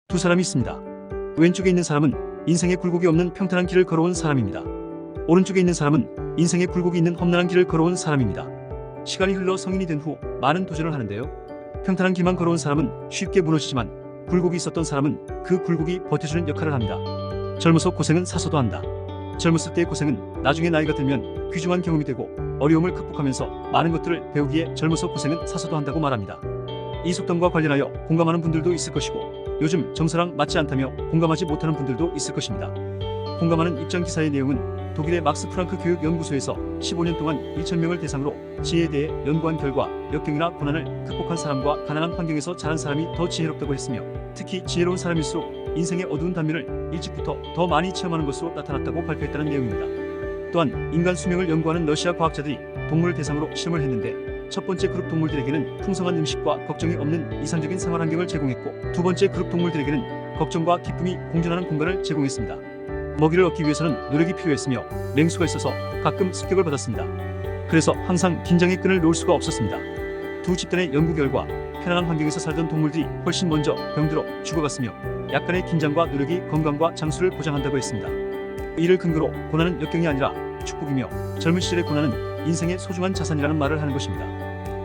두 사람이 있습니다. 왼쪽에 있는 사람은 인생의 굴곡이 없는 평탄한 길을 걸어온 사람입니다. 오른쪽에 있는 사람은 인생의 굴곡이 있는 험난한 길을 걸어온 사람입니다. 시간이 흘러 성인이 된 후 많은 도전을 하는데요. 평탄한 길만 걸어온 사람은 쉽게 무너지지만 굴곡이 있었던 사람은 그 굴곡이 버텨주는 역할을 합니다. 젊어서 고생은 사서도 한다. 젊었을 때의 고생은 나중에 나이가 들면 귀중한 경험이 되고 어려움을 극복하면서 많은 것들을 배우기에 젊어서 고생은 사서도 한다고 말합니다. 이 속담과 관련하여 공감하는 분들도 있을 것이고 요즘 정서랑 맞지 않다며 공감하지 못하는 분들도 있을 것입니다. 공감하는 입장 기사의 내용은 독일의 막스 프랑크 교육연구소에서 15년 동안 1,000명을 대상으로 지혜에 대해 연구한 결과 역경이나 고난을 극복한 사람과 가난한 환경에서 자란 사람이 더 지혜롭다고 했으며 특히 지혜로운 사람일수록 인생의 어두운 단면을 일찍부터 더 많이 체험하는 것으로 나타났다고 발표했다는 내용입니다. 또한 인간 수명을 연구하는 러시아 과학자들이 동물을 대상으로 실험을 했는데 첫 번째 그룹 동물들에게는 풍성한 음식과 걱정이 없는 이상적인 생활 환경을 제공했고 두 번째 그룹 동물들에게는 걱정과 기쁨이 공존하는 공간을 제공했습니다. 먹이를 얻기 위해서는 노력이 필요했으며 맹수가 있어서 가끔 습격을 받았습니다. 그래서 항상 긴장의 끈을 놓을 수가 없었습니다. 두 집단의 연구 결과 편안한 환경에서 살던 동물들이 훨씬 먼저 병들어 죽어갔으며 약간의 긴장과 노력이 건강과 장수를 보장한다고 했습니다. 이를 근거로 고난은 역경이 아니라 축복이며 젊은 시절의 고난은 인생의 소중한 자산이라는 말을 하는 것입니다.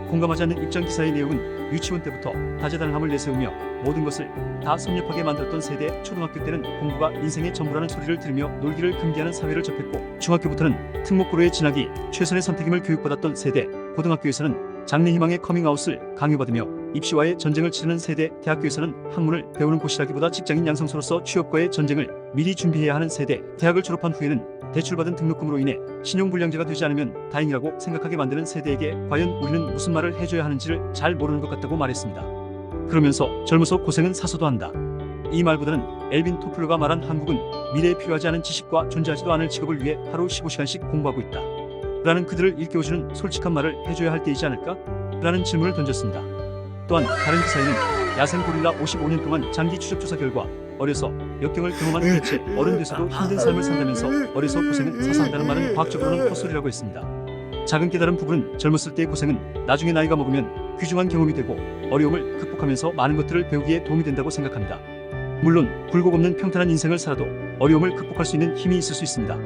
공감하지 않는 입장 기사의 내용은 유치원 때부터 다재다능함을 내세우며 모든 것을 다 섭렵하게 만들었던 세대 초등학교 때는 공부가 인생의 전부라는 소리를 들으며 놀기를 금기하는 사회를 접했고 중학교부터는 특목고로의 진학이 최선의 선택임을 교육받았던 세대 고등학교에서는 장래 희망의 커밍아웃을 강요받으며 입시와의 전쟁을 치르는 세대 대학교에서는 학문을 배우는 곳이라기보다 직장인 양성소로서 취업과의 전쟁을 미리 준비해야 하는 세대 대학을 졸업한 후에는 대출받은 등록금으로 인해 신용불량자가 되지 않으면 다행이라고 생각하게 만드는 세대에게 과연 우리는 무슨 말을 해줘야 하는지를 잘 모르는 것 같다고 말했습니다. 그러면서 젊어서 고생은 사서도 한다. 이 말보다는 엘빈 토플러가 말한 한국은 미래에 필요하지 않은 지식과 존재하지도 않을 직업을 위해 하루 15시간씩 공부하고 있다. 라는 그들을 일깨워주는 솔직한 말을 해줘야 할 때이지 않을까? 라는 질문을 던졌습니다. 또한 다른 기사에는 야생 고릴라 55년 동안 장기 추적 조사 결과 어려서 역경을 경험한 대체 어른 돼서도 힘든 삶을 산다면서 어려서 고생은 사서 한다는 말은 과학적으로는 헛소리라고 했습니다. 작은 깨달은 부분은 젊었을 때의 고생은 나중에 나이가 먹으면 귀중한 경험이 되고 어려움을 극복하면서 많은 것들을 배우기에 도움이 된다고 생각합니다. 물론 굴곡 없는 평탄한 인생을 살아도 어려움을 극복할 수 있는 힘이 있을 수 있습니다.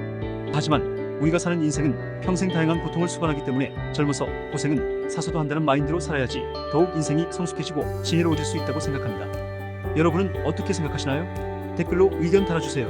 하지만 우리가 사는 인생은 평생 다양한 고통을 수반하기 때문에 젊어서 고생은 사서도 한다는 마인드로 살아야지 더욱 인생이 성숙해지고 지혜로워질 수 있다고 생각합니다. 여러분은 어떻게 생각하시나요? 댓글로 의견 달아주세요.